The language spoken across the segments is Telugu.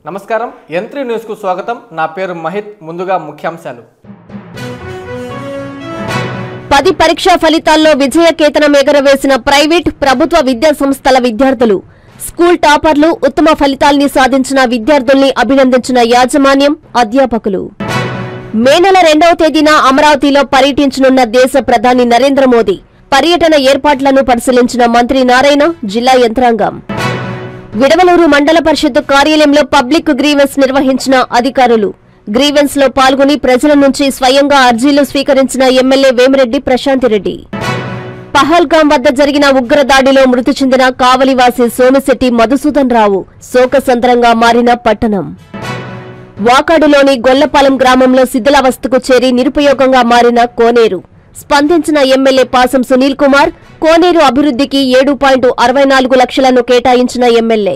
నమస్కారం యంత్రి న్యూస్ కు స్వాగతం. నా పేరు మహిత్. ముందుగా ముఖ్యాంశాలు. 10 పరీక్షా ఫలితాల్లో విజయకేతనం ఎగరవేసిన ప్రైవేట్ ప్రభుత్వ విద్యా సంస్థల విద్యార్థులు. స్కూల్ టాపర్లు ఉత్తమ ఫలితాల్ని సాధించిన విద్యార్థుల్ని అభినందించిన యాజమాన్యం, అధ్యాపకులు. మే నెల 2వ తేదీన అమరావతిలో పర్యటించనున్న దేశ ప్రధాని నరేంద్ర మోదీ. పర్యటన ఏర్పాట్లను పరిశీలించిన మంత్రి నారాయణ, జిల్లా యంత్రాంగం. విడవలూరు మండల పరిషత్ కార్యాలయంలో పబ్లిక్ గ్రీవెన్స్ నిర్వహించిన అధికారులు. గ్రీవెన్స్ లో పాల్గొని ప్రజల నుంచి స్వయంగా అర్జీలు స్వీకరించిన ఎమ్మెల్యే వేమిరెడ్డి ప్రశాంతిరెడ్డి. పహల్గాం వద్ద జరిగిన ఉగ్రదాడిలో మృతి చెందిన కావలివాసి సోమిశెట్టి మధుసూదన్ రావు. శోకసంద్రంగా మారిన పట్టణం. వాకాడులోని గొల్లపాలెం గ్రామంలో శిథిలావస్థకు చేరి నిరుపయోగంగా మారిన కోనేరు. స్పందించిన ఎమ్మెల్యే పాసం సునీల్ కుమార్. కోనేరు అభివృద్ధికి 7.64 లక్షలను కేటాయించిన ఎమ్మెల్యే.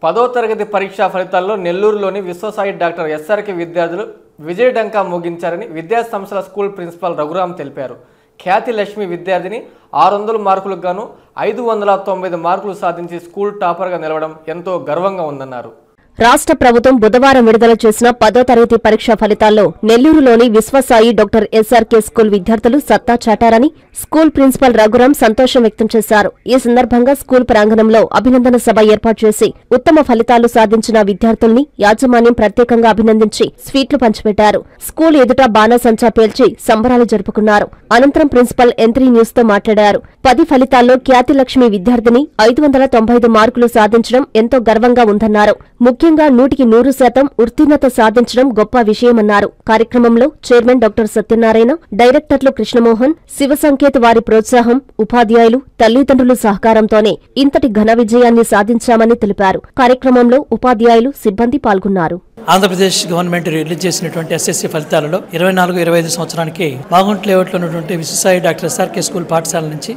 10వ తరగతి పరీక్షా ఫలితాల్లో నెల్లూరులోని విశ్వసాయి డాక్టర్ ఎస్ఆర్కే విద్యార్థులు విజయడంకా మోగించారని విద్యాసంస్థల స్కూల్ ప్రిన్సిపాల్ రఘురామ్ తెలిపారు. ఖ్యాతి లక్ష్మి విద్యార్థిని 600 మార్కులకు గాను 595 మార్కులు సాధించి స్కూల్ టాపర్గా నిలవడం ఎంతో గర్వంగా ఉందన్నారు. రాష్ట్ర ప్రభుత్వం బుధవారం విడుదల చేసిన 10వ తరగతి పరీక్షా ఫలితాల్లో నెల్లూరులోని విశ్వసాయి డాక్టర్ ఎస్ఆర్కే స్కూల్ విద్యార్థులు సత్తా చాటారని స్కూల్ ప్రిన్సిపల్ రఘురామ్ సంతోషం వ్యక్తం చేశారు. ఈ సందర్భంగా స్కూల్ ప్రాంగణంలో అభినందన సభ ఏర్పాటు చేసి ఉత్తమ ఫలితాలు సాధించిన విద్యార్థుల్ని యాజమాన్యం ప్రత్యేకంగా అభినందించి స్వీట్లు పంచిపెట్టారు. స్కూల్ ఎదుట బాణాసంచా పేల్చి సంబరాలు జరుపుకున్నారు. అనంతరం ప్రిన్సిపల్ యంత్రి న్యూస్ తో మాట్లాడారు. 10 ఫలితాల్లో ఖ్యాతి లక్ష్మి విద్యార్థిని 595 మార్కులు సాధించడం ఎంతో గర్వంగా ఉందన్నారు. ముఖ్యంగా 100% ఉత్తీర్ణత సాధించడం గొప్ప విషయమన్నారు. కార్యక్రమంలో చైర్మన్ డాక్టర్ సత్యనారాయణ, డైరెక్టర్లు కృష్ణమోహన్, శివసంకేత్ వారి ప్రోత్సాహం, ఉపాధ్యాయులు, తల్లిదండ్రుల సహకారంతోనే ఇంతటి ఘన విజయాన్ని సాధించామని తెలిపారు. కార్యక్రమంలో ఉపాధ్యాయులు, సిబ్బంది పాల్గొన్నారు. ఆంధ్రప్రదేశ్ గవర్నమెంట్ రిలీజ్ చేసినటువంటి ఎస్ఎస్సీ ఫలితాలలో 24-25 సంవత్సరానికి మాగుంట లేఅవుట్లో ఉన్నటువంటి విశ్వసాయి డాక్టర్ ఎస్ఆర్కే స్కూల్ పాఠశాల నుంచి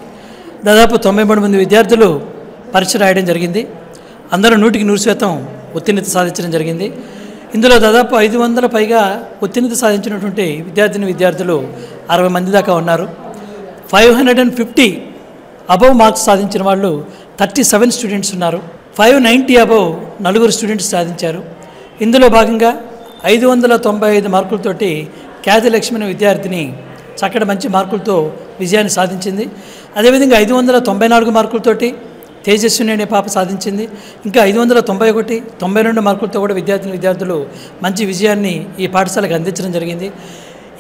దాదాపు 93 మంది విద్యార్థులు పరీక్ష రాయడం జరిగింది. అందరూ 100% ఉత్తీర్ణత సాధించడం జరిగింది. ఇందులో దాదాపు 500 పైగా ఉత్తీర్ణత సాధించినటువంటి విద్యార్థులు 60 మంది దాకా ఉన్నారు. 550 అబవ్ మార్క్స్ సాధించిన వాళ్ళు 37 స్టూడెంట్స్ ఉన్నారు. 590 అబవ్ 4 స్టూడెంట్స్ సాధించారు. ఇందులో భాగంగా 595 మార్కులతోటి ఖ్యాతి లక్ష్మి అనే విద్యార్థిని చక్కటి మంచి మార్కులతో విజయాన్ని సాధించింది. అదేవిధంగా 594 మార్కులతోటి తేజస్విని అనే పాప సాధించింది. ఇంకా 591, 92 మార్కులతో కూడా విద్యార్థులు మంచి విజయాన్ని ఈ పాఠశాలకు అందించడం జరిగింది.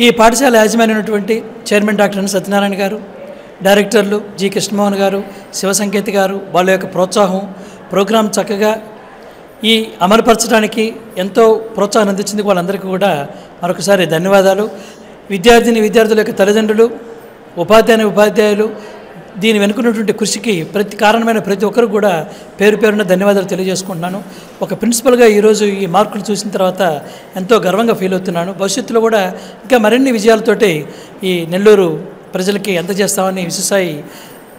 ఈ పాఠశాల యాజమాన్యమైనటువంటి చైర్మన్ డాక్టర్ ఎన్ సత్యనారాయణ గారు, డైరెక్టర్లు జి కృష్ణమోహన్ గారు, శివసంకేత్ గారు, వాళ్ళ యొక్క ప్రోత్సాహం, ప్రోగ్రాం చక్కగా ఈ అమలుపరచడానికి ఎంతో ప్రోత్సాహం అందించింది. వాళ్ళందరికీ కూడా మరొకసారి ధన్యవాదాలు. విద్యార్థుల యొక్క తల్లిదండ్రులు, ఉపాధ్యాయులు దీని వెనుకున్నటువంటి కృషికి కారణమైన ప్రతి ఒక్కరు కూడా పేరున ధన్యవాదాలు తెలియజేసుకుంటున్నాను. ఒక ప్రిన్సిపల్గా ఈరోజు ఈ మార్కులు చూసిన తర్వాత ఎంతో గర్వంగా ఫీల్ అవుతున్నాను. భవిష్యత్తులో కూడా ఇంకా మరిన్ని విజయాలతోటి ఈ నెల్లూరు ప్రజలకి అందజేస్తామని విశ్వసాయి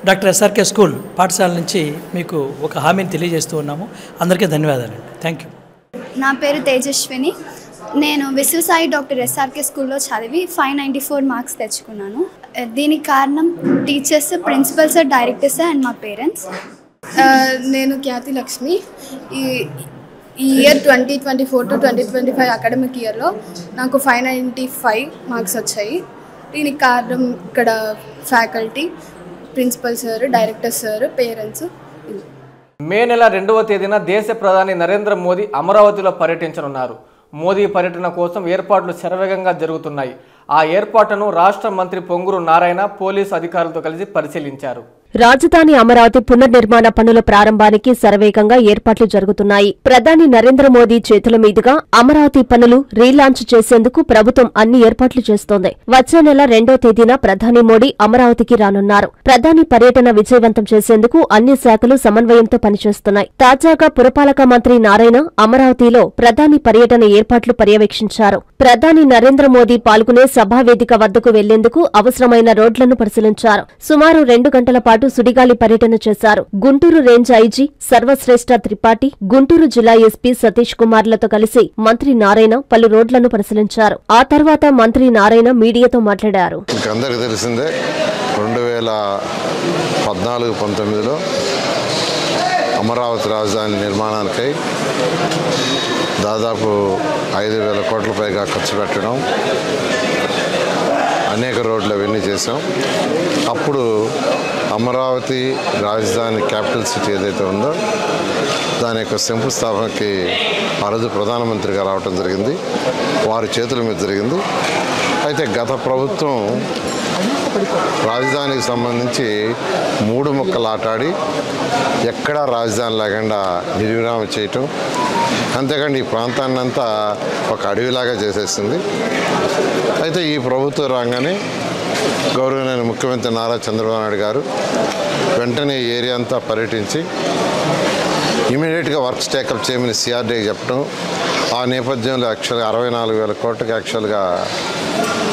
డాక్టర్ ఎస్ఆర్కే స్కూల్ పాఠశాల నుంచి మీకు ఒక హామీని తెలియజేస్తూ ఉన్నాము. అందరికీ ధన్యవాదాలు. Thank you. నా పేరు తేజస్విని. నేను విశ్వసాయి డాక్టర్ ఎస్ఆర్కే స్కూల్లో చదివి 594 మార్క్స్ తెచ్చుకున్నాను. దీనికి కారణం టీచర్స్, ప్రిన్సిపల్స్, డైరెక్టర్స్ అండ్ మా పేరెంట్స్. నేను ఖ్యాతి లక్ష్మి. ఈ ఇయర్ 2024 to 2025 అకాడమిక్ ఇయర్లో నాకు 595 మార్క్స్ వచ్చాయి. దీనికి కారణం ఇక్కడ faculty, principal sir, director sir, parents. May నెల 2వ తేదీన దేశ ప్రధాని నరేంద్ర మోదీ అమరావతిలో పర్యటించనున్నారు. మోదీ పర్యటన కోసం ఏర్పాట్లు శరవేగంగా జరుగుతున్నాయి. ఆ ఏర్పాట్లను రాష్ట్ర మంత్రి పొంగూరు నారాయణ పోలీసు అధికారులతో కలిసి పరిశీలించారు. రాజధాని అమరావతి పునర్నిర్మాణ పనుల ప్రారంభానికి శరవేగంగా ఏర్పాట్లు జరుగుతున్నాయి. ప్రధాని నరేంద్ర మోదీ చేతుల మీదుగా అమరావతి పనులు రీలాంచ్ చేసేందుకు ప్రభుత్వం అన్ని ఏర్పాట్లు చేస్తోంది. వచ్చే నెల 2వ తేదీన ప్రధాని మోడీ అమరావతికి రానున్నారు. ప్రధాని పర్యటన విజయవంతం చేసేందుకు అన్ని శాఖలు సమన్వయంతో పనిచేస్తున్నాయి. తాజాగా పురపాలక మంత్రి నారాయణ అమరావతిలో ప్రధాని పర్యటన ఏర్పాట్లు పర్యవేక్షించారు. ప్రధాని నరేంద్ర మోదీ పాల్గొనే సభావేదిక వద్దకు వెళ్లేందుకు అవసరమైన రోడ్లను పరిశీలించారు. సుమారు 2 గంటల పాటు సుడిగాలి పర్యటన చేశారు. గుంటూరు రేంజ్ ఐజీ సర్వశ్రేష్ఠ త్రిపాఠి, గుంటూరు జిల్లా ఎస్పీ సతీష్ కుమార్లతో కలిసి మంత్రి నారాయణ పలు రోడ్లను పరిశీలించారు. ఆ తర్వాత మంత్రి నారాయణ మీడియాతో మాట్లాడారు. 2014-19లో అమరావతి రాజధాని నిర్మాణానికై దాదాపు 5,000 కోట్ల పైగా ఖర్చు పెట్టడం, అనేక రోడ్లు అవన్నీ చేసాం. అప్పుడు అమరావతి రాజధాని క్యాపిటల్ సిటీ ఏదైతే ఉందో దాని యొక్క శంకుస్థాపనకి ఆ రోజు ప్రధానమంత్రిగా రావడం జరిగింది, వారి చేతుల మీద జరిగింది. అయితే గత ప్రభుత్వం రాజధానికి సంబంధించి 3 ముక్కలు ఆటాడి ఎక్కడా రాజధాని లేకుండా నిర్విరామం చేయటం, అంతేకాండి ఈ ప్రాంతాన్ని అంతా ఒక అడవిలాగా చేసేసింది. అయితే ఈ ప్రభుత్వం రాగానే గౌరవనీయ ముఖ్యమంత్రి నారా చంద్రబాబు నాయుడు గారు వెంటనే ఈ ఏరియా అంతా పర్యటించి ఇమీడియట్గా వర్క్స్ టేకప్ చేయమని సిఆర్డీకి చెప్పడం, ఆ నేపథ్యంలో యాక్చువల్గా 64,000 కోట్లకి యాక్చువల్గా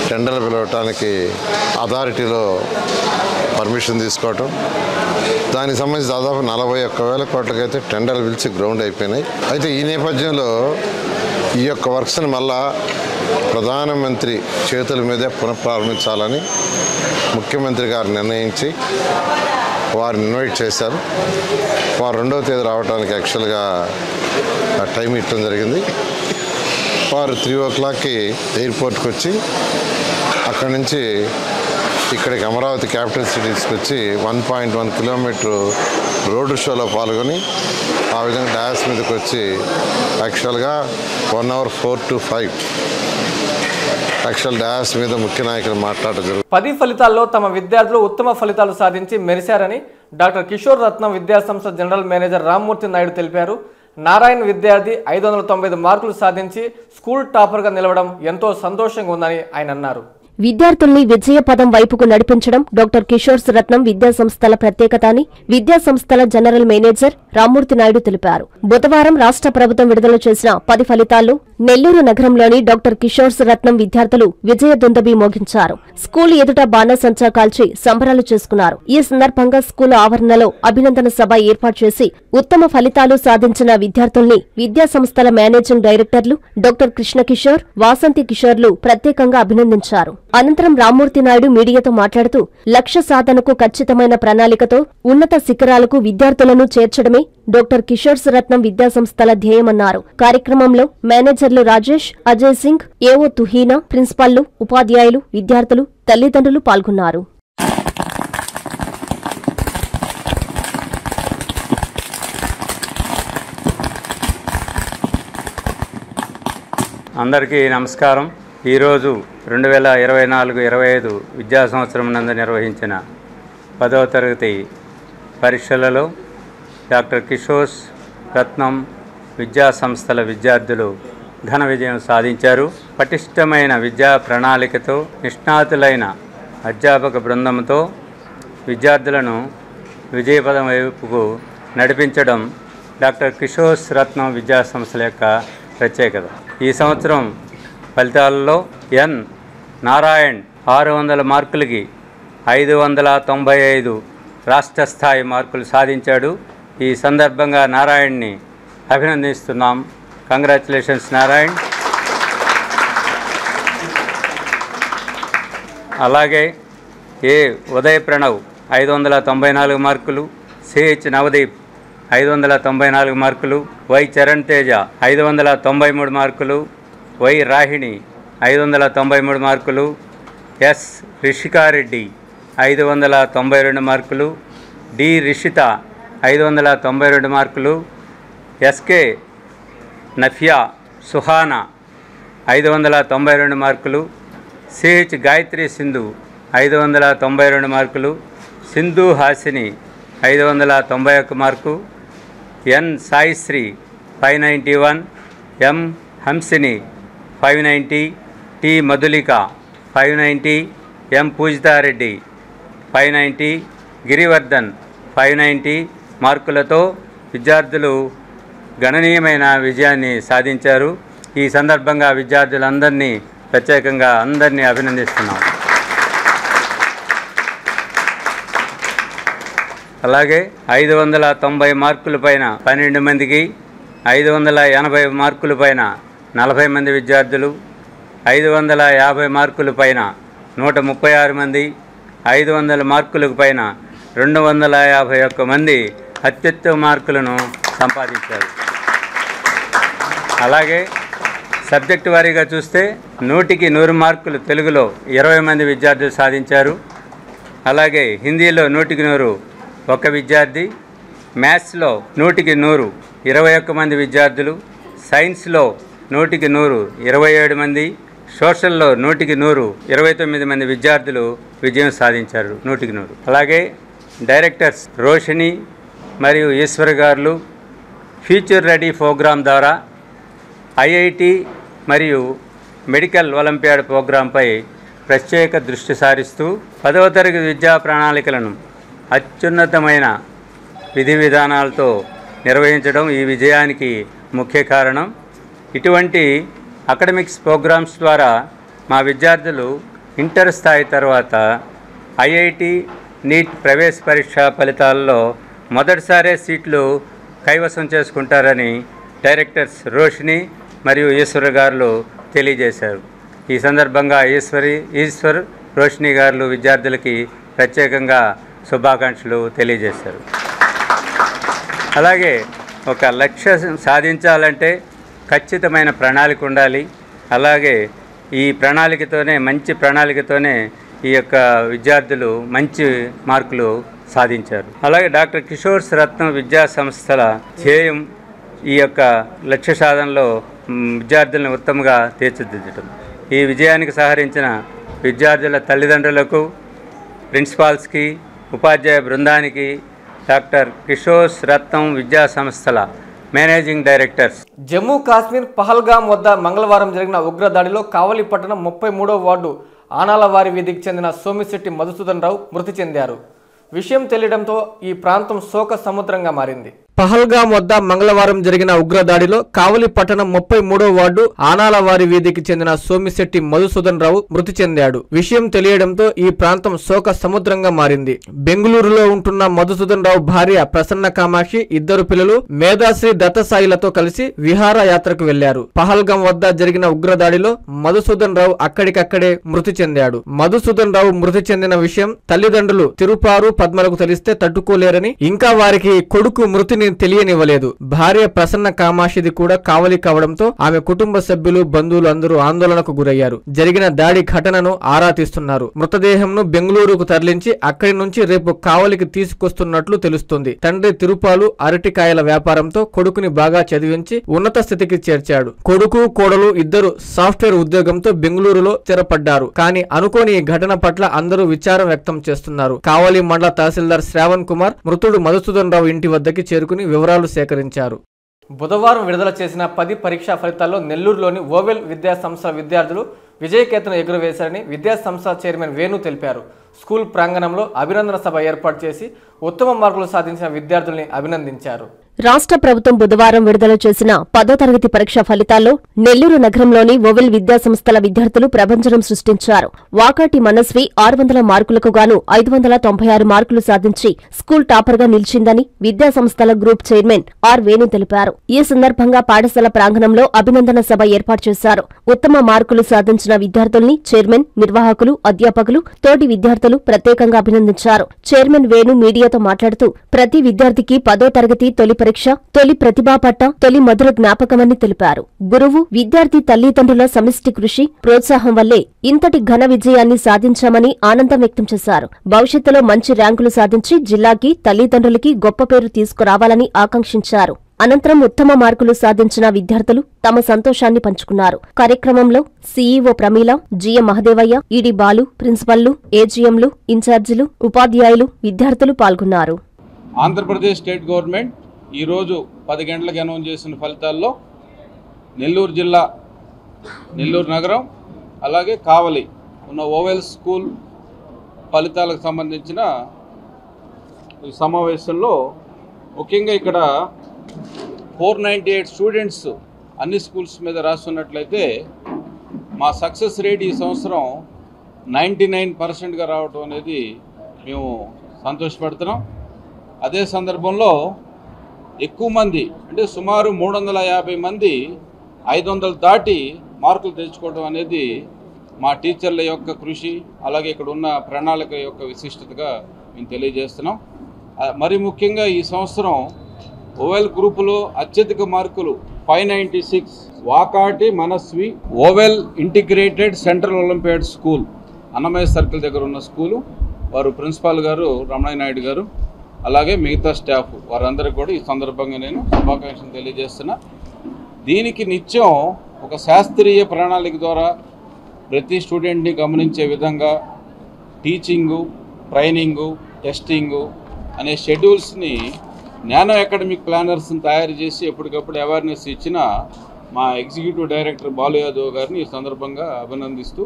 టెండర్లు పిలవటానికి అథారిటీలో పర్మిషన్ తీసుకోవటం, దానికి సంబంధించి దాదాపు 41,000 కోట్లకైతే టెండర్లు పిలిచి గ్రౌండ్ అయిపోయినాయి. అయితే ఈ నేపథ్యంలో ఈ యొక్క వర్క్స్ని మళ్ళా ప్రధానమంత్రి చేతుల మీదే పునఃప్రారంభించాలని ముఖ్యమంత్రి గారు నిర్ణయించి వారిని ఇన్వైట్ చేశారు. వారు 2వ తేదీ రావడానికి యాక్చువల్గా టైం ఇవ్వడం జరిగింది. వారు 3 o'clockకి ఎయిర్పోర్ట్కి వచ్చి అక్కడి నుంచి ఇక్కడికి అమరావతి క్యాపిటల్ సిటీస్కి వచ్చి 1.1 కిలోమీటర్ రోడ్డు షోలో పాల్గొని ఆ విధంగా డాస్ మీదకి వచ్చి యాక్చువల్గా 1 hour 4 to 5 యాక్చువల్ డాస్ మీద ముఖ్య నాయకులు మాట్లాడడం జరుగుతుంది. 10 ఫలితాల్లో తమ విద్యార్థులు ఉత్తమ ఫలితాలు సాధించి మెరిశారని డాక్టర్ కిషోర్ రత్నం విద్యాసంస్థ జనరల్ మేనేజర్ రామ్మూర్తి నాయుడు తెలిపారు. నారాయణ విద్యార్థి 595 మార్కులు సాధించి స్కూల్ టాపర్గా నిలవడం ఎంతో సంతోషంగా ఉందని ఆయన అన్నారు. విద్యార్థుల్ని విజయ పదం వైపుకు నడిపించడం డాక్టర్ కిషోర్ రత్నం విద్యాసంస్థల ప్రత్యేకత అని విద్యాసంస్థల జనరల్ మేనేజర్ రామ్మూర్తి నాయుడు తెలిపారు. బుధవారం రాష్ట్ర ప్రభుత్వం విడుదల చేసిన 10 ఫలితాల్లో నెల్లూరు నగరంలోని డాక్టర్ కిషోర్ రత్నం విద్యార్థులు విజయ దుందబి మోగించారు. స్కూల్ ఎదుట బాణసంచా కాల్చి సంబరాలు చేసుకున్నారు. ఈ సందర్భంగా స్కూల్ ఆవరణలో అభినందన సభ ఏర్పాటు చేసి ఉత్తమ ఫలితాలు సాధించిన విద్యార్థుల్ని విద్యాసంస్థల మేనేజింగ్ డైరెక్టర్లు డాక్టర్ కృష్ణ కిషోర్, వాసంతి కిషోర్లు ప్రత్యేకంగా అభినందించారు. అనంతరం రామ్మూర్తి నాయుడు మీడియాతో మాట్లాడుతూ లక్ష్య సాధనకు ఖచ్చితమైన ప్రణాళికతో ఉన్నత శిఖరాలకు విద్యార్థులను చేర్చడమే డాక్టర్ కిషోర్ రత్నం విద్యాసంస్థల ధ్యేయమన్నారు. కార్యక్రమంలో మేనేజర్లు రాజేష్, అజయ్ సింగ్, ఏఓ తుహీనా, ప్రిన్సిపాల్లు, ఉపాధ్యాయులు, విద్యార్థులు, తల్లిదండ్రులు పాల్గొన్నారు. అందరికీ నమస్కారం. ఈరోజు 2024-25 విద్యా సంవత్సరం నందు నిర్వహించిన 10వ తరగతి పరీక్షలలో డాక్టర్ కిషోర్ రత్నం విద్యా సంస్థల విద్యార్థులు ఘన విజయం సాధించారు. పటిష్టమైన విద్యా ప్రణాళికతో నిష్ణాతులైన అధ్యాపక బృందంతో విద్యార్థులను విజయపదం వైపుకు నడిపించడం డాక్టర్ కిషోర్ రత్నం విద్యా సంస్థల యొక్క ప్రత్యేకత. ఈ సంవత్సరం ఫలితాలలో ఎన్ నారాయణ్ 600 మార్కులకి 595 రాష్ట్ర స్థాయి మార్కులు సాధించాడు. ఈ సందర్భంగా నారాయణ్ని అభినందిస్తున్నాం. కంగ్రాచులేషన్స్ నారాయణ్. అలాగే ఏ ఉదయ్ ప్రణవ్ 594 మార్కులు, సిహెచ్ నవదీప్ 594 మార్కులు, వై చరణ్ తేజ 593 మార్కులు, వై రాహిణి 593 మార్కులు, ఎస్ రిషికారెడ్డి 592 మార్కులు, డి రిషిత 592 మార్కులు, ఎస్కే నఫియా సుహానా 592 మార్కులు, సిహెచ్ గాయత్రి సింధు 592 మార్కులు, సింధు హాసిని 591 మార్కు, ఎన్ సాయిశ్రీ 591, ఎం హంసిని 590, టి మధులిక 590, ఎం పూజితారెడ్డి 590, గిరివర్ధన్ 590 మార్కులతో విద్యార్థులు గణనీయమైన విజయాన్ని సాధించారు. ఈ సందర్భంగా విద్యార్థులందరినీ ప్రత్యేకంగా అందరినీ అభినందిస్తున్నాం. అలాగే 590 మార్కుల పైన 12 మందికి, 580 మార్కుల పైన 40 మంది విద్యార్థులు, 550 మార్కుల పైన 136 మంది, 500 మార్కులకు పైన 251 మంది అత్యుత్తమ మార్కులను సంపాదించారు. అలాగే సబ్జెక్టు వారీగా చూస్తే 100కి 100 మార్కులు తెలుగులో 20 మంది విద్యార్థులు సాధించారు. అలాగే హిందీలో 100కి 100 ఒక విద్యార్థి, మ్యాథ్స్లో 100కి 100 21 మంది విద్యార్థులు, సైన్స్లో 100కి 100 27 మంది, సోషల్లో 100కి 100 29 మంది విద్యార్థులు విజయం సాధించారు 100కి 100. అలాగే డైరెక్టర్స్ రోషిని మరియు ఈశ్వర్ గారు ఫ్యూచర్ రెడీ ప్రోగ్రాం ద్వారా ఐఐటి మరియు మెడికల్ ఒలింపియాడ్ ప్రోగ్రాంపై ప్రత్యేక దృష్టి సారిస్తూ 10వ తరగతి విద్యా ప్రణాళికలను అత్యున్నతమైన విధి విధానాలతో నిర్వహించడం ఈ విజయానికి ముఖ్య కారణం. ఇటువంటి అకాడమిక్స్ ప్రోగ్రామ్స్ ద్వారా మా విద్యార్థులు ఇంటర్ స్థాయి తర్వాత ఐఐటి నీట్ ప్రవేశ పరీక్ష ఫలితాల్లో మొదటిసారే సీట్లు కైవసం చేసుకుంటారని డైరెక్టర్స్ రోషిని మరియు ఈశ్వర్ గారు తెలియజేశారు. ఈ సందర్భంగా ఈశ్వర్ రోషిని గారు విద్యార్థులకి ప్రత్యేకంగా శుభాకాంక్షలు తెలియజేశారు. అలాగే ఒక లక్ష్యం సాధించాలంటే ఖచ్చితమైన ప్రణాళిక ఉండాలి. అలాగే ఈ మంచి ప్రణాళికతోనే ఈ యొక్క విద్యార్థులు మంచి మార్కులు సాధించారు. అలాగే డాక్టర్ కిషోర్ రత్నం విద్యా సంస్థల ధ్యేయం ఈ యొక్క లక్ష్య సాధనలో విద్యార్థులను ఉత్తమంగా తీర్చిదిద్దటం. ఈ విజయానికి సహకరించిన విద్యార్థుల తల్లిదండ్రులకు, ప్రిన్సిపాల్స్కి, ఉపాధ్యాయ బృందానికి, డాక్టర్ కిషోర్ రత్నం విద్యా సంస్థల మేనేజింగ్ డైరెక్టర్స్. జమ్మూ కాశ్మీర్ పహల్గాం వద్ద మంగళవారం జరిగిన ఉగ్రదాడిలో కావలి పట్టణం 33వ వార్డు ఆనాలవారి వీధికి చెందిన సోమిశెట్టి మధుసూదన్ రావు మృతి చెందారు. విషయం తెలియడంతో ఈ ప్రాంతం శోక సముద్రంగా మారింది. పహల్గాం వద్ద మంగళవారం జరిగిన ఉగ్రదాడిలో కావలి పట్టణం 33వ వార్డు ఆనాలవారి వీధికి చెందిన సోమిశెట్టి మధుసూదన్ రావు మృతి చెందాడు. విషయం తెలియడంతో ఈ ప్రాంతం శోక సముద్రంగా మారింది. బెంగళూరులో ఉంటున్న మధుసూదన్ రావు భార్య ప్రసన్న కామాక్షి, 2 పిల్లలు మేధాశ్రీ దత్తసాయిలతో కలిసి విహార యాత్రకు వెళ్లారు. పహల్గాం వద్ద జరిగిన ఉగ్రదాడిలో మధుసూదన్ రావు అక్కడికక్కడే మృతి చెందాడు. మధుసూదన్ రావు మృతి చెందిన విషయం తల్లిదండ్రులు తిరుపారు, పద్మలకు తెలిస్తే తట్టుకోలేరని, ఇంకా వారికి కొడుకు మృతిని తెలియనివ్వలేదు. భార్య ప్రసన్న కామాక్షిది కూడా కావలి కావడంతో ఆమె కుటుంబ సభ్యులు, బంధువులు అందరూ ఆందోళనకు గురయ్యారు. జరిగిన దాడి ఘటనను ఆరా తీస్తున్నారు. మృతదేహంను బెంగళూరుకు తరలించి అక్కడి నుంచి రేపు కావలికి తీసుకొస్తున్నట్లు తెలుస్తుంది. తండ్రి తిరుపాలు అరటికాయల వ్యాపారంతో కొడుకుని బాగా చదివించి ఉన్నత స్థితికి చేర్చాడు. కొడుకు, కోడలు ఇద్దరు సాఫ్ట్వేర్ ఉద్యోగంతో బెంగళూరులో స్థిరపడ్డారు. కానీ అనుకోని ఈ ఘటన పట్ల అందరూ విచారం వ్యక్తం చేస్తున్నారు. కావలి మండల తహసీల్దార్ శ్రావణ్ కుమార్ మృతుడు మధుసూదన్ రావు ఇంటి వద్దకి చేరుకుని వివరాలు సేకరించారు. బుధవారం విడుదల చేసిన 10 పరీక్షా ఫలితాల్లో నెల్లూరులోని ఓవెల్ విద్యా సంస్థల విద్యార్థులు విజయకేతనం ఎగురవేశారని విద్యా సంస్థ చైర్మన్ వేణు తెలిపారు. స్కూల్ ప్రాంగణంలో అభినందన సభ ఏర్పాటు చేసి ఉత్తమ మార్కులు సాధించిన విద్యార్థుల్ని అభినందించారు. రాష్ట్ర ప్రభుత్వం బుధవారం విడుదల చేసిన 10వ తరగతి పరీక్ష ఫలితాల్లో నెల్లూరు నగరంలోని ఓవెల్ విద్యా సంస్థల విద్యార్థులు ప్రభంజనం సృష్టించారు. వాకాటి మనస్వి 600 మార్కులకు గాను 596 మార్కులు సాధించి స్కూల్ టాపర్గా నిలిచిందని విద్యా సంస్థల గ్రూప్ చైర్మన్ ఆర్ వేణు తెలిపారు. ఈ సందర్భంగా పాఠశాల ప్రాంగణంలో అభినందన సభ ఏర్పాటు చేశారు. ఉత్తమ మార్కులు సాధించిన విద్యార్థుల్ని చైర్మన్, నిర్వాహకులు, అధ్యాపకులు, తోటి విద్యార్థులు ప్రత్యేకంగా అభినందించారు. చైర్మన్ వేణు మీడియాతో మాట్లాడుతూ ప్రతి విద్యార్థికి 10వ తరగతి తొలి పరీక్ష, తొలి ప్రతిభా పట్ట, తొలి మధుర జ్ఞాపకమని తెలిపారు. గురువు, విద్యార్థి తల్లిదండ్రుల సమిష్టి కృషి, ప్రోత్సాహం వల్లే ఇంతటి ఘన విజయాన్ని సాధించామని ఆనందం వ్యక్తం చేశారు. భవిష్యత్తులో మంచి ర్యాంకులు సాధించి జిల్లాకి, తల్లిదండ్రులకి గొప్ప పేరు తీసుకురావాలని ఆకాంక్షించారు. అనంతరం ఉత్తమ మార్కులు సాధించిన విద్యార్థులు తమ సంతోషాన్ని పంచుకున్నారు. కార్యక్రమంలో CEO Pramila, GM Mahadevaiah, ED Balu, ప్రిన్సిపల్లు, ఏజీఎంలు, ఇన్ఛార్జీలు, ఉపాధ్యాయులు, విద్యార్థులు పాల్గొన్నారు. ఆంధ్రప్రదేశ్ స్టేట్ గవర్నమెంట్ ఈరోజు 10 గంటలకు అనౌన్స్ చేసిన ఫలితాల్లో నెల్లూరు జిల్లా, నెల్లూరు నగరం, అలాగే కావలి ఉన్న ఓవెల్ స్కూల్ ఫలితాలకు సంబంధించిన సమావేశంలో ముఖ్యంగా ఇక్కడ 498 స్టూడెంట్స్ అన్ని స్కూల్స్ మీద రాస్తున్నట్లయితే మా సక్సెస్ రేట్ ఈ సంవత్సరం 99%గా రావడం అనేది మేము సంతోషపడుతున్నాం. అదే సందర్భంలో ఎక్కువ మంది అంటే సుమారు 350 మంది 500 దాటి మార్కులు తెచ్చుకోవడం అనేది మా టీచర్ల యొక్క కృషి, అలాగే ఇక్కడ ఉన్న ప్రణాళిక యొక్క విశిష్టతగా మేము తెలియజేస్తున్నాం. మరి ముఖ్యంగా ఈ సంవత్సరం ఓవెల్ గ్రూపులో అత్యధిక మార్కులు 596 వాకాటి మనస్వి ఓవెల్ integrated central olympiad school Annamayya circle దగ్గర ఉన్న స్కూలు వారు ప్రిన్సిపాల్ గారు రమణయ్య నాయుడు గారు అలాగే మిగతా స్టాఫ్ వారందరికీ కూడా ఈ సందర్భంగా నేను శుభాకాంక్షలు తెలియజేస్తున్నా. దీనికి నిత్యం ఒక శాస్త్రీయ ప్రణాళిక ద్వారా ప్రతి స్టూడెంట్ని గమనించే విధంగా టీచింగు, ట్రైనింగు, టెస్టింగు అనే షెడ్యూల్స్ని నానో అకాడమిక్ ప్లానర్స్ని తయారు చేసి ఎప్పటికప్పుడు అవేర్నెస్ ఇచ్చిన మా ఎగ్జిక్యూటివ్ డైరెక్టర్ బాలు యాదవ్ గారిని ఈ సందర్భంగా అభినందిస్తూ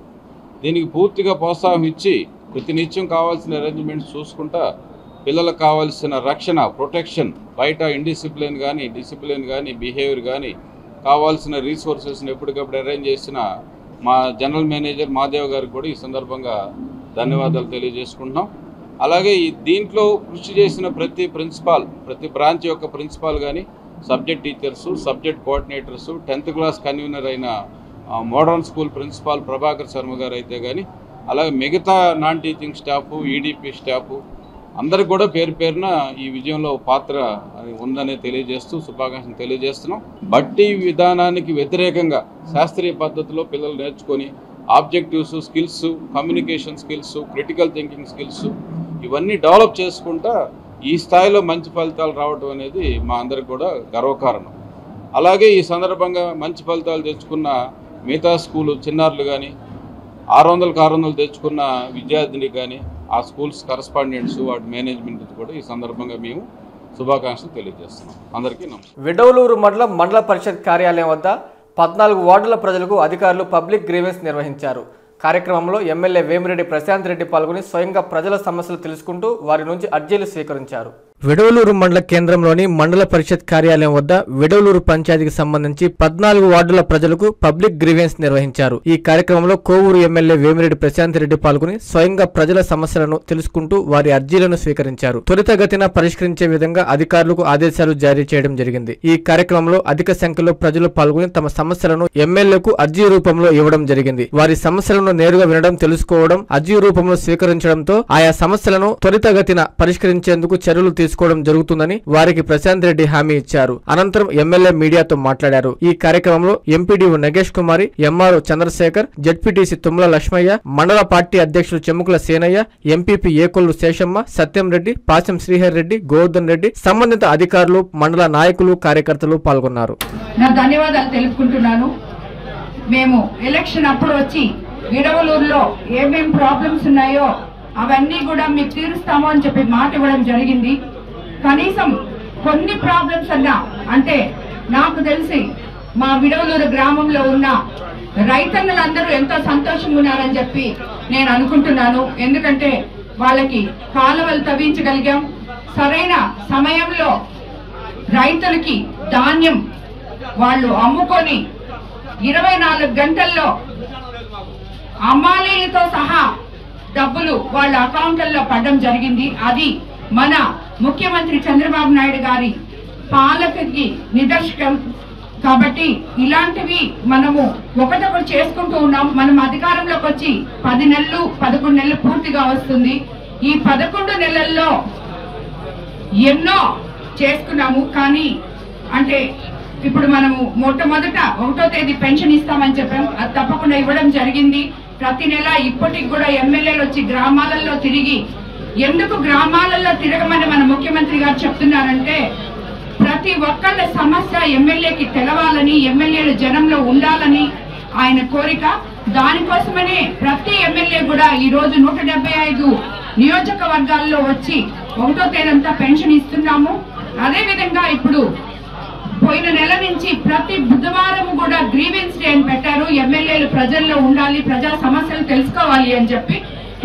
దీనికి పూర్తిగా ప్రోత్సాహం ఇచ్చి ప్రతినిత్యం కావాల్సిన అరేంజ్మెంట్స్ చూసుకుంటా పిల్లలకు కావాల్సిన రక్షణ, ప్రొటెక్షన్, బయట ఇండిసిప్లిన్ కానీ డిసిప్లిన్ కానీ బిహేవియర్ కానీ కావాల్సిన రీసోర్సెస్ని ఎప్పటికప్పుడు అరేంజ్ చేసిన మా జనరల్ మేనేజర్ మాదేవ్ గారికి కూడా ఈ సందర్భంగా ధన్యవాదాలు తెలియజేసుకుంటున్నాం. అలాగే దీంట్లో కృషి చేసిన ప్రతి ప్రిన్సిపాల్, ప్రతి బ్రాంచ్ యొక్క ప్రిన్సిపాల్ కానీ subject teachers, subject coordinators, 10th class convener అయిన modern school principal Prabhakar Sharma గారు అయితే కానీ అలాగే మిగతా non teaching staff, EDP staff అందరికి కూడా పేరు పేరున ఈ విజయంలో పాత్ర ఉందని తెలియజేస్తూ శుభాకాంక్షలు తెలియజేస్తున్నాం. బట్టి విధానానికి వ్యతిరేకంగా శాస్త్రీయ పద్ధతిలో పిల్లలు నేర్చుకొని objectives, skills, communication skills, critical thinking skills ఇవన్నీ డెవలప్ చేసుకుంటా ఈ స్థాయిలో మంచి ఫలితాలు రావడం అనేది మా అందరికి కూడా గర్వకారణం. అలాగే ఈ సందర్భంగా మంచి ఫలితాలు తెచ్చుకున్న మిగతా స్కూలు చిన్నారులు కానీ 600కు 600 తెచ్చుకున్న విద్యార్థిని కానీ ఆ స్కూల్స్ కరస్పాండెంట్స్ వాటి మేనేజ్మెంట్ కూడా ఈ సందర్భంగా మేము శుభాకాంక్షలు తెలియజేస్తున్నాం. అందరికీ నమస్కారం. విడవలూరు మండల పరిషత్ కార్యాలయం వద్ద 14 వార్డుల ప్రజలకు అధికారులు పబ్లిక్ గ్రీవెన్స్ నిర్వహించారు. కార్యక్రమంలో ఎమ్మెల్యే వేమిరెడ్డి ప్రశాంత్ రెడ్డి పాల్గొని స్వయంగా ప్రజల సమస్యలు తెలుసుకుంటూ వారి నుంచి అర్జీలు స్వీకరించారు. విడవలూరు మండల కేంద్రంలోని మండల పరిషత్ కార్యాలయం వద్ద విడవలూరు పంచాయతీకి సంబంధించి 14 వార్డుల ప్రజలకు పబ్లిక్ గ్రీవెన్స్ నిర్వహించారు. ఈ కార్యక్రమంలో కోవూరు ఎమ్మెల్యే వేమిరెడ్డి ప్రశాంత్ రెడ్డి పాల్గొని స్వయంగా ప్రజల సమస్యలను తెలుసుకుంటూ వారి అర్జీలను స్వీకరించారు. త్వరితగతిన పరిష్కరించే విధంగా అధికారులకు ఆదేశాలు జారీ చేయడం జరిగింది. ఈ కార్యక్రమంలో అధిక సంఖ్యలో ప్రజలు పాల్గొని తమ సమస్యలను ఎమ్మెల్యేకు అర్జీ రూపంలో ఇవ్వడం జరిగింది. వారి సమస్యలను నేరుగా వినడం, తెలుసుకోవడం, అర్జీ రూపంలో స్వీకరించడంతో ఆయా సమస్యలను త్వరితగతిన పరిష్కరించేందుకు చర్యలు తీసుకోవడం జరుగుతుందని వారికి ప్రశాంత్ రెడ్డి హామీ ఇచ్చారు. అనంతరం ఎమ్మెల్యే మీడియాతో మాట్లాడారు. ఈ కార్యక్రమంలో ఎంపీడీఓ నగేష్ కుమారి, ఎంఆర్ఓ చంద్రశేఖర్, జడ్పీటీసీ తుమ్మల లక్ష్మయ్య, మండల పార్టీ అధ్యక్షులు చెముకుల సేనయ్య, ఎంపీపీ ఏకొల్లు శేషమ్మ, సత్యం రెడ్డి, పాశం శ్రీహర్ రెడ్డి, గోవర్ధన్ రెడ్డి, సంబంధిత అధికారులు, మండల నాయకులు, కార్యకర్తలు పాల్గొన్నారు. నా ధన్యవాదాలు తెలుపుకుంటున్నాను. మేము ఎలక్షన్ అప్పుడు వచ్చి విడవలూరులో ఏమేం ప్రాబ్లమ్స్ ఉన్నాయో అవన్నీ కూడా మీకు తీరుస్తాము అని చెప్పి మాట ఇవ్వడం జరిగింది. కనీసం కొన్ని ప్రాబ్లమ్స్ అన్నా అంటే నాకు తెలిసి మా విడవలూరు గ్రామంలో ఉన్న రైతన్నులందరూ ఎంతో సంతోషంగా ఉన్నారని చెప్పి నేను అనుకుంటున్నాను. ఎందుకంటే వాళ్ళకి కాలువలు తవ్వించగలిగాం, సరైన సమయంలో రైతులకి ధాన్యం వాళ్ళు అమ్ముకొని 24 గంటల్లో అమ్మాలీలతో సహా డబ్బులు వాళ్ళ అకౌంట్లలో పడడం జరిగింది. అది మన ముఖ్యమంత్రి చంద్రబాబు నాయుడు గారి పాలనకి నిదర్శకం. కాబట్టి ఇలాంటివి మనము ఒకటొకటి చేసుకుంటూ ఉన్నాం. మనం అధికారంలోకి వచ్చి 10 నెలలు 11 నెలలు పూర్తిగా వస్తుంది. ఈ 11 నెలల్లో ఎన్నో చేసుకున్నాము. కానీ అంటే ఇప్పుడు మనము మొట్టమొదట 1వ తేదీ పెన్షన్ ఇస్తామని చెప్పాం, అది తప్పకుండా ఇవ్వడం జరిగింది. ప్రతి నెల ఇప్పటికి కూడా ఎమ్మెల్యేలు వచ్చి గ్రామాలలో తిరిగి, ఎందుకు గ్రామాలలో తిరగమని మన ముఖ్యమంత్రి గారు చెప్తున్నారంటే ప్రతి ఒక్కళ్ళ సమస్య ఎమ్మెల్యేకి తెలవాలని, ఎమ్మెల్యేలు జనంలో ఉండాలని ఆయన కోరిక. దానికోసమనే ప్రతి ఎమ్మెల్యే కూడా ఈ రోజు 175 నియోజకవర్గాల్లో వచ్చి 1వ తేదీ పెన్షన్ ఇస్తున్నాము. అదేవిధంగా ఇప్పుడు పోయిన నెల నుంచి ప్రతి బుధవారం కూడా గ్రీవెన్స్ డే అని పెట్టారు. ఎమ్మెల్యేలు ప్రజల్లో ఉండాలి, ప్రజా సమస్యలు తెలుసుకోవాలి అని చెప్పి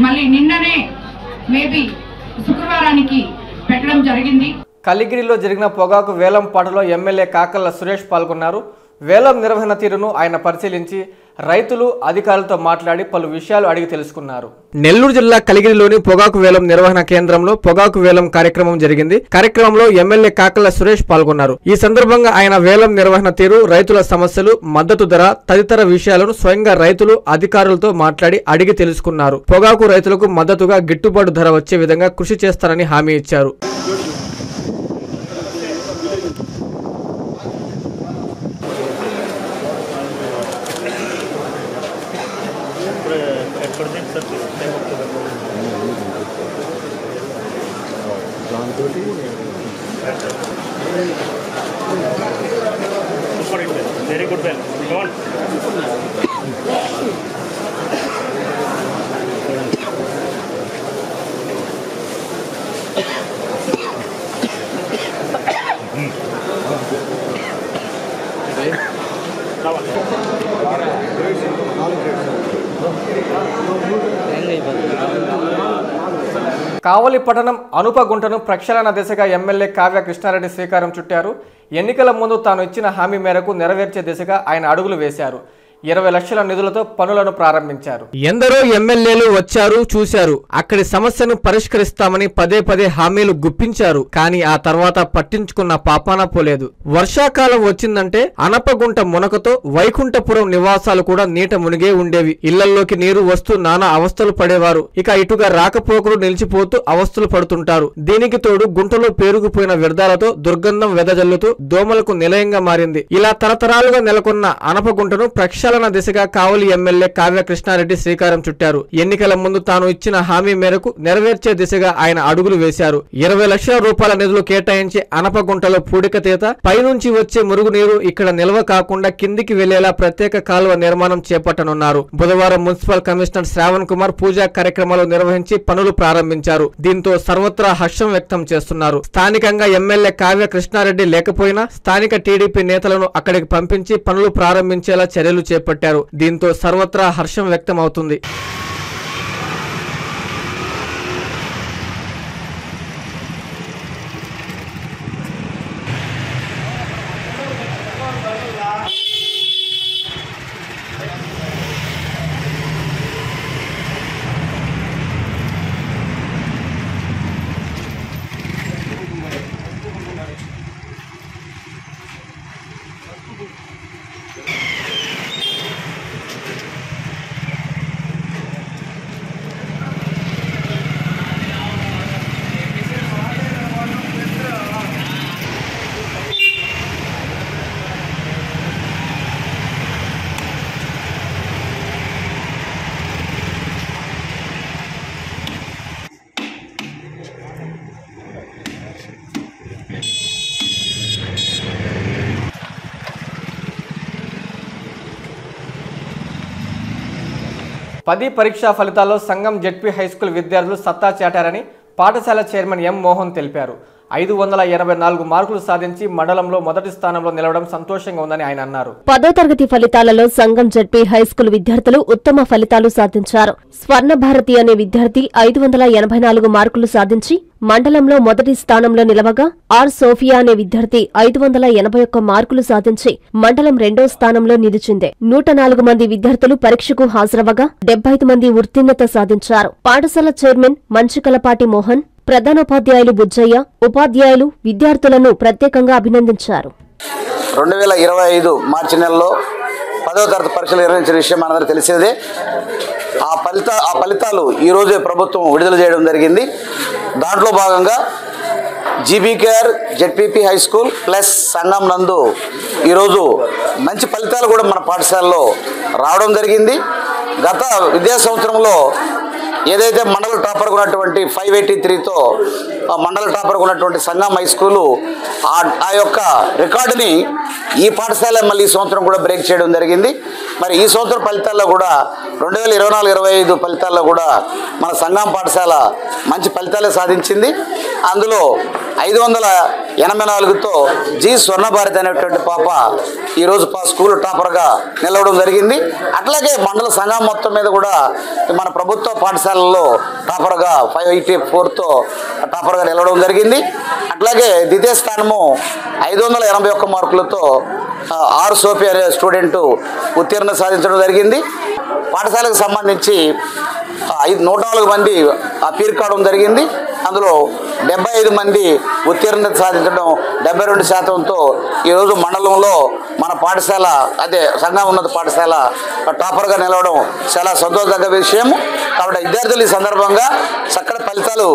మళ్ళీ నిన్ననే మేబీ శుక్రవారానికి పెట్టడం జరిగింది. కలిగిరిలో జరిగిన పొగాకు వేలం పాటలో ఎమ్మెల్యే కాకర్ల సురేష్ పాల్గొన్నారు. వేలం నిర్వహణ తీరును ఆయన పరిశీలించి రైతులు అధికారులతో మాట్లాడి పలు విషయాలు అడిగి తెలుసుకున్నారు. నెల్లూరు జిల్లా కలిగిరిలోని పొగాకు వేలం నిర్వహణ కేంద్రంలో పొగాకు వేలం కార్యక్రమం జరిగింది. కార్యక్రమంలో ఎమ్మెల్యే కాకల సురేష్ పాల్గొన్నారు. ఈ సందర్భంగా ఆయన వేలం నిర్వహణ తీరు, రైతుల సమస్యలు, మద్దతు ధర తదితర విషయాలను స్వయంగా రైతులు అధికారులతో మాట్లాడి అడిగి తెలుసుకున్నారు. పొగాకు రైతులకు మద్దతుగా గిట్టుబాటు ధర వచ్చే విధంగా కృషి చేస్తారని హామీ ఇచ్చారు. Very good, well. Go on. కావలి పట్టణం అనుపగుంటను ప్రక్షాళన దిశగా ఎమ్మెల్యే కావ్య కృష్ణారెడ్డి శ్రీకారం చుట్టారు. ఎన్నికల ముందు తాను ఇచ్చిన హామీ మేరకు నెరవేర్చే దిశగా ఆయన అడుగులు వేశారు. 20 లక్షల నిధులతో పనులను ప్రారంభించారు. ఎందరో ఎమ్మెల్యేలు వచ్చారు, చూశారు. అక్కడి సమస్యను పరిష్కరిస్తామని పదే పదే హామీలు గుప్పించారు. కానీ ఆ తర్వాత పట్టించుకున్న పాపాన పోలేదు. వర్షాకాలం వచ్చిందంటే అనపగుంట మునకతో వైకుంఠపురం నివాసాలు కూడా నీట మునిగే ఉండేవి. ఇళ్లల్లోకి నీరు వస్తూ నానా అవస్థలు పడేవారు. ఇక ఇటుగా రాకపోకలు నిలిచిపోతూ అవస్థలు పడుతుంటారు. దీనికి తోడు గుంటలో పేరుకుపోయిన వ్యర్థాలతో దుర్గంధం వెదజల్లుతూ దోమలకు నిలయంగా మారింది. ఇలా తరతరాలుగా నెలకొన్న అనపగుంటను ప్రక్షాళన దిశగా కావలి ఎమ్మెల్యే కావ్య కృష్ణారెడ్డి శ్రీకారం చుట్టారు. ఎన్నికల ముందు తాను ఇచ్చిన హామీ మేరకు నెరవేర్చే దిశగా ఆయన అడుగులు వేశారు. 20 లక్షల రూపాయల నిధులు కేటాయించి అనపగుంటలో పూడికతీత, పైనుంచి వచ్చే మురుగునీరు ఇక్కడ నిల్వ కాకుండా కిందికి వెళ్లేలా ప్రత్యేక కాలువ నిర్మాణం చేపట్టనున్నారు. బుధవారం మున్సిపల్ కమిషనర్ శ్రావణ్ కుమార్ పూజా కార్యక్రమాలు నిర్వహించి పనులు ప్రారంభించారు. దీంతో సర్వత్రా హర్షం వ్యక్తం చేస్తున్నారు. స్థానికంగా ఎమ్మెల్యే కావ్య కృష్ణారెడ్డి లేకపోయినా స్థానిక టీడీపీ నేతలను అక్కడికి పంపించి పనులు ప్రారంభించేలా చర్యలు చేపట్టారు. దీంతో సర్వత్రా హర్షం వ్యక్తం అవుతుంది. పది పరీక్షా ఫలితాల్లో సంగం జెడ్పీ హైస్కూల్ విద్యార్థులు సత్తా చాటారని పాఠశాల చైర్మన్ ఎం మోహన్ తెలిపారు. 524 మార్కులు సాధించి మండలంలో మొదటి స్థానంలో నిలవడం సంతోషంగా ఉందని ఆయన అన్నారు. 10వ తరగతి ఫలితాలలో సంగం జెడ్పీ హైస్కూల్ విద్యార్థులు ఉత్తమ ఫలితాలు సాధించారు. స్వర్ణ భారతి అనే విద్యార్థి 584 మార్కులు సాధించి మండలంలో మొదటి స్థానంలో నిలవగా, ఆర్ సోఫియా అనే విద్యార్థి 581 మార్కులు సాధించి మండలం 2వ స్థానంలో నిలిచింది. 104 మంది విద్యార్థులు పరీక్షకు హాజరవగా 75 మంది ఉత్తీర్ణత సాధించారు. పాఠశాల చైర్మన్ మంచికలపాటి మోహన్, ప్రధానోపాధ్యాయులు బుజ్జయ్య, ఉపాధ్యాయులు విద్యార్థులను ప్రత్యేకంగా అభినందించారు. 2025 మార్చి నెలలో 10వ తరగతి పరీక్షలు నిర్వహించిన విషయం మనందరికీ తెలిసేదే. ఆ ఫలితాలు ఈరోజే ప్రభుత్వం విడుదల చేయడం జరిగింది. దాంట్లో భాగంగా జీబీకేఆర్ జెడ్పీపీ హై స్కూల్ ప్లస్ సంగం నందు ఈరోజు మంచి ఫలితాలు కూడా మన పాఠశాలలో రావడం జరిగింది. గత విద్యా సంవత్సరంలో ఏదైతే మండల టాపర్గా ఉన్నటువంటి 583తో మండల టాపర్గా ఉన్నటువంటి సంగం హై స్కూలు ఆ యొక్క రికార్డుని ఈ పాఠశాల మళ్ళీ ఈ సంవత్సరం కూడా బ్రేక్ చేయడం జరిగింది. మరి ఈ సంవత్సరం ఫలితాల్లో కూడా 2024-25 ఫలితాల్లో కూడా మన సంగం పాఠశాల మంచి ఫలితాలే సాధించింది. అందులో 584తో జి స్వర్ణభారతి అనేటువంటి పాప ఈరోజు స్కూల్ టాపర్గా నిలవడం జరిగింది. అట్లాగే మండల సంఘం మొత్తం మీద కూడా మన ప్రభుత్వ పాఠశాలలో టాపర్గా 584తో టాపర్గా నిలవడం జరిగింది. అట్లాగే ద్వితీయ స్థానము 581 మార్కులతో ఆర్ సోఫీ అనే స్టూడెంట్ ఉత్తీర్ణత సాధించడం జరిగింది. పాఠశాలకు సంబంధించి 104 మంది అపీల్ కావడం జరిగింది. అందులో 75 మంది ఉత్తీర్ణత సాధించడం 72%తో ఈరోజు మండలంలో మన పాఠశాల అదే సంఘం ఉన్నత పాఠశాల టాపర్గా నిలవడం చాలా సంతోషదగ్గ విషయం. కాబట్టి విద్యార్థులు ఈ సందర్భంగా చక్కటి ఫలితాలు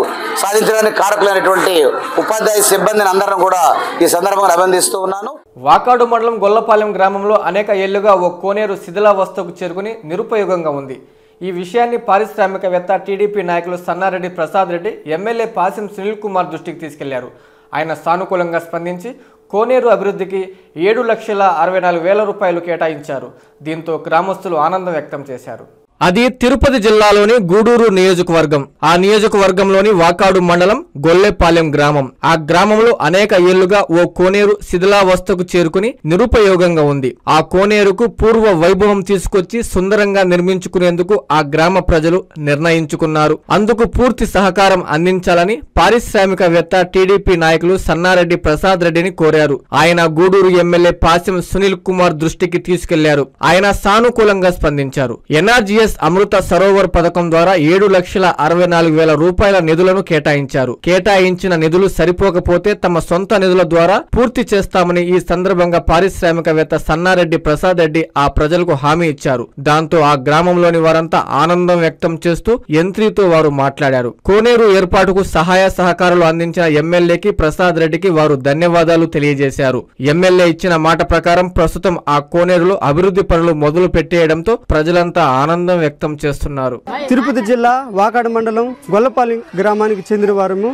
సాధించడానికి కారకులైనటువంటి ఉపాధ్యాయ సిబ్బందిని అందరం కూడా ఈ సందర్భంగా అభినందిస్తూ ఉన్నాను. వాకాడు మండలం గొల్లపాలెం గ్రామంలో అనేక ఏళ్లుగా ఓ కోనేరు శిథిలావస్థకు చేరుకుని నిరుపయోగంగా ఉంది. ఈ విషయాన్ని పారిశ్రామికవేత్త టీడీపీ నాయకులు సన్నారెడ్డి ప్రసాద్ రెడ్డి ఎమ్మెల్యే పాసిం సునీల్ కుమార్ దృష్టికి తీసుకెళ్లారు. ఆయన సానుకూలంగా స్పందించి కోనేరు అభివృద్ధికి 7,64,000 రూపాయలు కేటాయించారు. దీంతో గ్రామస్తులు ఆనందం వ్యక్తం చేశారు. అది తిరుపతి జిల్లాలోని గూడూరు నియోజకవర్గం. ఆ నియోజకవర్గంలోని వాకాడు మండలం గొల్లెపాలెం గ్రామం. ఆ గ్రామంలో అనేక ఏళ్లుగా ఓ కోనేరు శిథిలావస్థకు చేరుకుని నిరుపయోగంగా ఉంది. ఆ కోనేరుకు పూర్వ వైభవం తీసుకొచ్చి సుందరంగా నిర్మించుకునేందుకు ఆ గ్రామ ప్రజలు నిర్ణయించుకున్నారు. అందుకు పూర్తి సహకారం అందించాలని పారిశ్రామికవేత్త టీడీపీ నాయకులు సన్నారెడ్డి ప్రసాద్ రెడ్డిని కోరారు. ఆయన గూడూరు ఎమ్మెల్యే పాసిం సునీల్ కుమార్ దృష్టికి తీసుకెళ్లారు. ఆయన సానుకూలంగా స్పందించారు. ఎన్ఆర్జీఎస్ అమృత సరోవర్ పథకం ద్వారా 7,64,000 రూపాయల నిధులను కేటాయించారు. కేటాయించిన నిధులు సరిపోకపోతే తమ సొంత నిధుల ద్వారా పూర్తి చేస్తామని ఈ సందర్భంగా పారిశ్రామికవేత్త సన్నారెడ్డి ప్రసాద్ రెడ్డి ఆ ప్రజలకు హామీ ఇచ్చారు. దాంతో ఆ గ్రామంలోని వారంతా ఆనందం వ్యక్తం చేస్తూ యంత్రితో వారు మాట్లాడారు. కోనేరు ఏర్పాటుకు సహాయ సహకారాలు అందించిన ఎమ్మెల్యేకి ప్రసాద్ రెడ్డికి వారు ధన్యవాదాలు తెలియజేశారు. ఎమ్మెల్యే ఇచ్చిన మాట ప్రకారం ప్రస్తుతం ఆ కోనేరులో అభివృద్ధి పనులు మొదలు పెట్టేయడంతో ప్రజలంతా ఆనందం వ్యక్తం చేస్తున్నారు. తిరుపతి జిల్లా వాకాడు మండలం గొల్లపాలెం గ్రామానికి చెందిన వారము.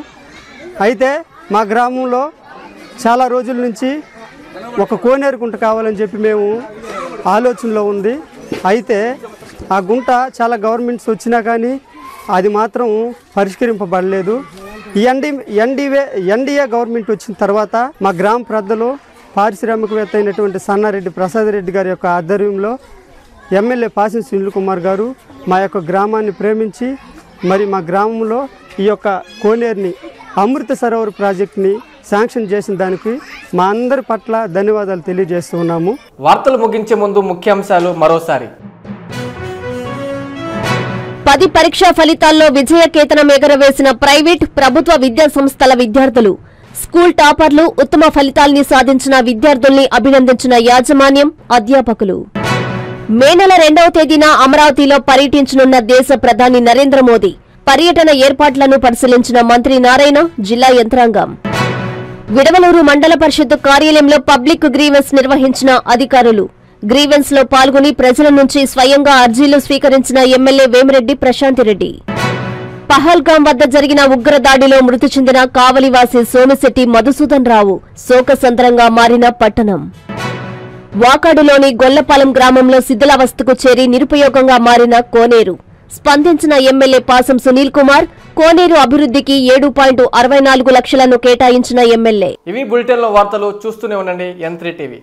అయితే మా గ్రామంలో చాలా రోజుల నుంచి ఒక కోనేరు గుంట కావాలని చెప్పి మేము ఆలోచనలో ఉంది. అయితే ఆ గుంట చాలా గవర్నమెంట్స్ వచ్చినా కానీ అది మాత్రం పరిష్కరింపబడలేదు. ఎన్డీఏ గవర్నమెంట్ వచ్చిన తర్వాత మా గ్రామ పెద్దలు పారిశ్రామికవేత్త అయినటువంటి సన్నారెడ్డి ప్రసాద్ రెడ్డి గారి యొక్క ఆధ్వర్యంలో ఎమ్మెల్యే పాసిం సునీల్ కుమార్ గారు మా యొక్క గ్రామాన్ని ప్రేమించి మరి మా గ్రామంలో ఈ యొక్క కోనేరుని అమృత సరోవర్ ప్రాజెక్ట్ని శాంక్షన్ చేసిన దానికి మా అందరి పట్ల ధన్యవాదాలు తెలియజేస్తూ ఉన్నాము. వార్తలు ముగించే ముందు ముఖ్యాంశాలు మరోసారి. 10 పరీక్షా ఫలితాల్లో విజయకేతనం ఎగరవేసిన ప్రైవేట్ ప్రభుత్వ విద్యా సంస్థల విద్యార్థులు, స్కూల్ టాపర్లు, ఉత్తమ ఫలితాల్ని సాధించిన విద్యార్థుల్ని అభినందించిన యాజమాన్యం, అధ్యాపకులు. మే నెల 2వ తేదీన అమరావతిలో పర్యటించనున్న దేశ ప్రధాని నరేంద్ర మోదీ. పర్యటన ఏర్పాట్లను పరిశీలించిన మంత్రి నారాయణ, జిల్లా యంత్రాంగం. విడవలూరు మండల పరిషత్ కార్యాలయంలో పబ్లిక్ గ్రీవెన్స్ నిర్వహించిన అధికారులు. గ్రీవెన్స్ లో పాల్గొని ప్రజల నుంచి స్వయంగా అర్జీలు స్వీకరించిన ఎమ్మెల్యే వేమిరెడ్డి ప్రశాంతిరెడ్డి. పహల్గాం వద్ద జరిగిన ఉగ్రదాడిలో మృతి చెందిన కావలివాసి సోమిశెట్టి మధుసూదన్ రావు శోకసంద్రంగా మారిన పట్టణం. వాకాడులోని గొల్లపాలెం గ్రామంలో శిథిలావస్థకు చేరి నిరుపయోగంగా మారిన కోనేరు. స్పందించిన ఎమ్మెల్యే పాసిం సునీల్ కుమార్, కోనేరు అభివృద్ధికి 7.64 లక్షలను కేటాయించిన ఎమ్మెల్యే. ఇవి బులెటిన్లో వార్తలు. చూస్తూనే ఉండండి N3 టీవీ.